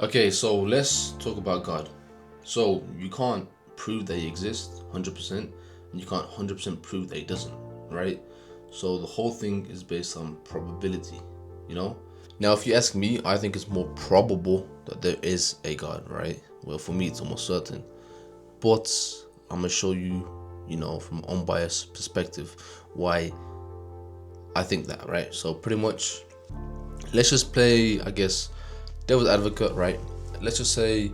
Okay, so let's talk about God. So you can't prove that he exists 100%, and you can't 100% prove that he doesn't, right? So the whole thing is based on probability, you know? Now, if you ask me, I think it's more probable that there is a God, right? Well, for me, it's almost certain. But I'm gonna show you, from an unbiased perspective, why I think that, right? So pretty much, let's just play, I guess, devil's advocate, right? Let's just say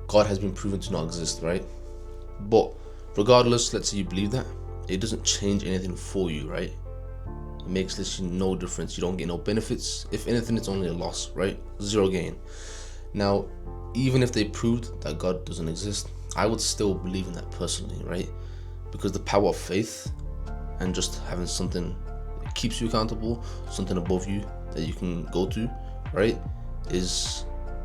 God has been proven to not exist, right? But regardless, let's say you believe that, it doesn't change anything for you, right? It makes literally no difference. You don't get no benefits. If anything, it's only a loss, right? Zero gain. Now, even if they proved that God doesn't exist, I would still believe in that personally, right? Because the power of faith and just having something that keeps you accountable, something above you that you can go to, right, is,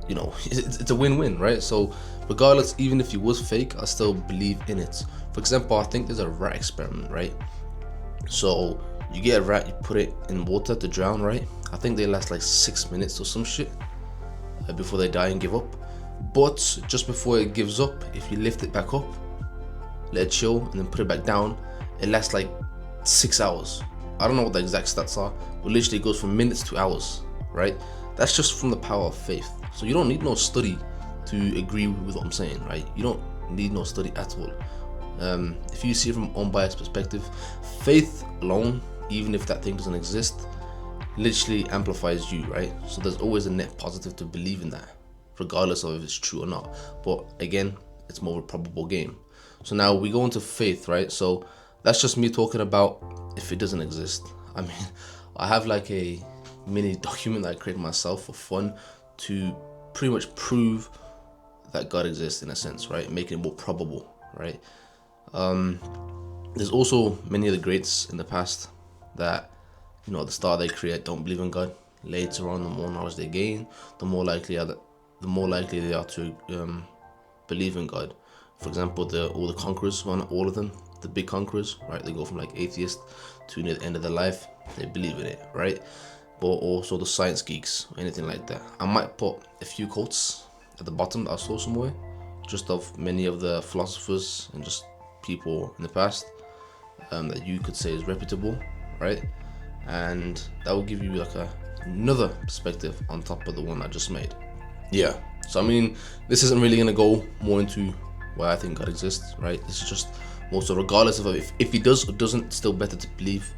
it's a win-win, right? So regardless, even if it was fake, I still believe in it. For example, I think there's a rat experiment, right? So you get a rat, you put it in water to drown, right? I think they last like 6 minutes or some shit before they die and give up. But just before it gives up, if you lift it back up, let it chill, and then put it back down, it lasts like 6 hours. I don't know what the exact stats are, but literally it goes from minutes to hours, right? That's just from the power of faith. So you don't need no study to agree with what I'm saying, right? You don't need no study at all. If you see it from an unbiased perspective, faith alone, even if that thing doesn't exist, literally amplifies you, right? So there's always a net positive to believe in that, regardless of if it's true or not. But again, it's more of a probable game. So now we go into faith, right? So that's just me talking about if it doesn't exist. I mean, I have like a mini document that I created myself for fun to pretty much prove that God exists in a sense, right? Making it more probable, right? There's also many of the greats in the past that, at the start they create don't believe in God. Later on, the more knowledge they gain, the more likely they are to believe in God. For example, all the conquerors, all of them, the big conquerors, right? They go from like atheist to near the end of their life, they believe in it, right? But also the science geeks, anything like that. I might put a few quotes at the bottom that I saw somewhere, just of many of the philosophers and just people in the past that you could say is reputable, right? And that will give you like another perspective on top of the one I just made. Yeah, so I mean, this isn't really gonna go more into why I think God exists, right? This is just more so regardless of if he does or doesn't, it's still better to believe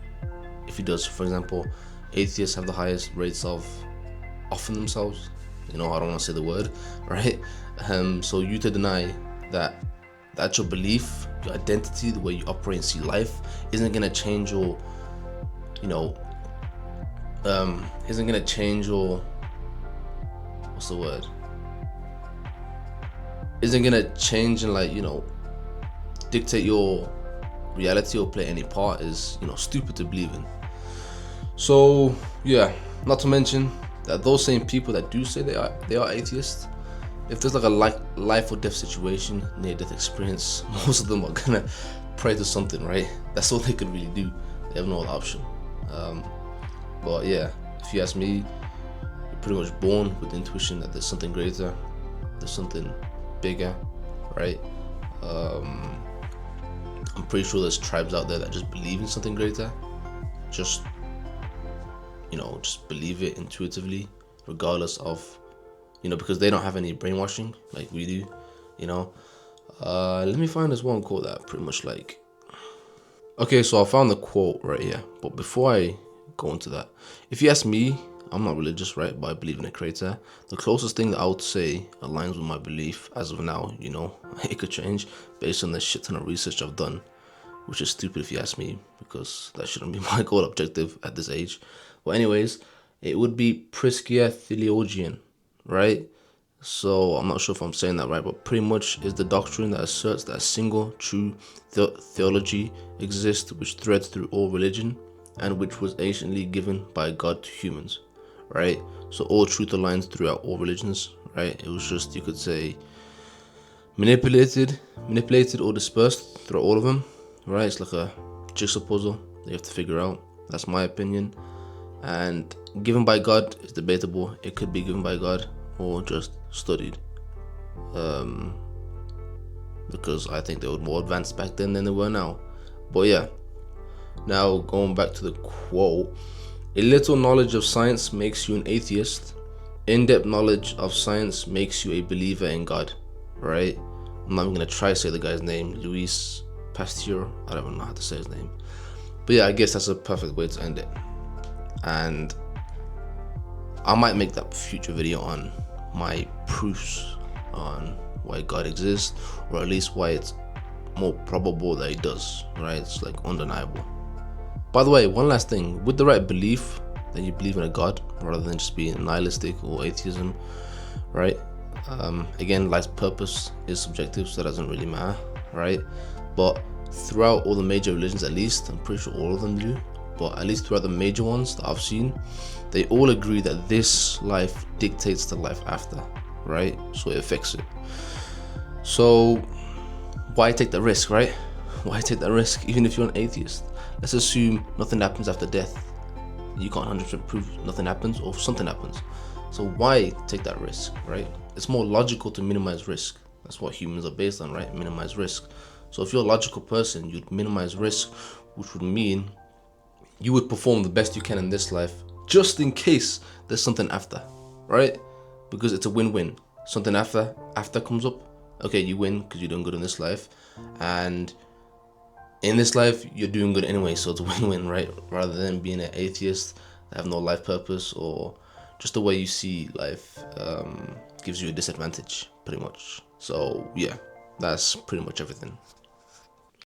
if he does. For example, atheists have the highest rates of offing themselves. I don't want to say the word, right? So you to deny that your belief, your identity, the way you operate and see life isn't gonna change your, isn't gonna change your, what's the word? Isn't gonna change and dictate your reality or play any part is, stupid to believe in. So yeah, not to mention that those same people that do say they are atheists, if there's like a life or death situation, near death experience, most of them are gonna pray to something, right? That's all they could really do. They have no other option. But yeah, if you ask me, you're pretty much born with the intuition that there's something greater, there's something bigger, right? I'm pretty sure there's tribes out there that just believe in something greater, just believe it intuitively, regardless of, because they don't have any brainwashing like we do, Let me find this one quote that I pretty much like. Okay, so I found the quote right here, but before I go into that, if you ask me, I'm not religious, right, but I believe in a creator. The closest thing that I would say aligns with my belief as of now, it could change based on the shit ton of research I've done, which is stupid if you ask me, because that shouldn't be my goal objective at this age. But anyways, it would be Priscia Theologian, right? So I'm not sure if I'm saying that right, but pretty much is the doctrine that asserts that a single true theology exists which threads through all religion and which was anciently given by God to humans, right? So all truth aligns throughout all religions, right? It was just, you could say, manipulated or dispersed through all of them, right? It's like a jigsaw puzzle that you have to figure out. That's my opinion. And given by God is debatable. It could be given by God, or just studied. Because I think they were more advanced back then than they were now. But yeah, now going back to the quote, a little knowledge of science makes you an atheist. In-depth knowledge of science makes you a believer in God, right? I'm not even gonna try to say the guy's name, Louis Pasteur. I don't know how to say his name. But yeah, I guess that's a perfect way to end it. And I might make that future video on my proofs on why God exists, or at least why it's more probable that he does, right? It's like undeniable. By the way, one last thing, with the right belief that you believe in a God rather than just being nihilistic or atheism, right? Again, life's purpose is subjective, so that doesn't really matter, right? But throughout all the major religions, at least, I'm pretty sure all of them do, but at least throughout the major ones that I've seen, they all agree that this life dictates the life after, right? So it affects it. So why take the risk, right? Why take that risk even if you're an atheist? Let's assume nothing happens after death. You can't 100% prove nothing happens, or something happens. So why take that risk, right? It's more logical to minimize risk. That's what humans are based on, right? Minimize risk. So if you're a logical person, you'd minimize risk, which would mean you would perform the best you can in this life, just in case there's something after, right? Because it's a win-win. Something after comes up, okay, you win because you're doing good in this life, and in this life you're doing good anyway, so it's a win-win, right? Rather than being an atheist that have no life purpose, or just the way you see life gives you a disadvantage, pretty much. So yeah, that's pretty much everything.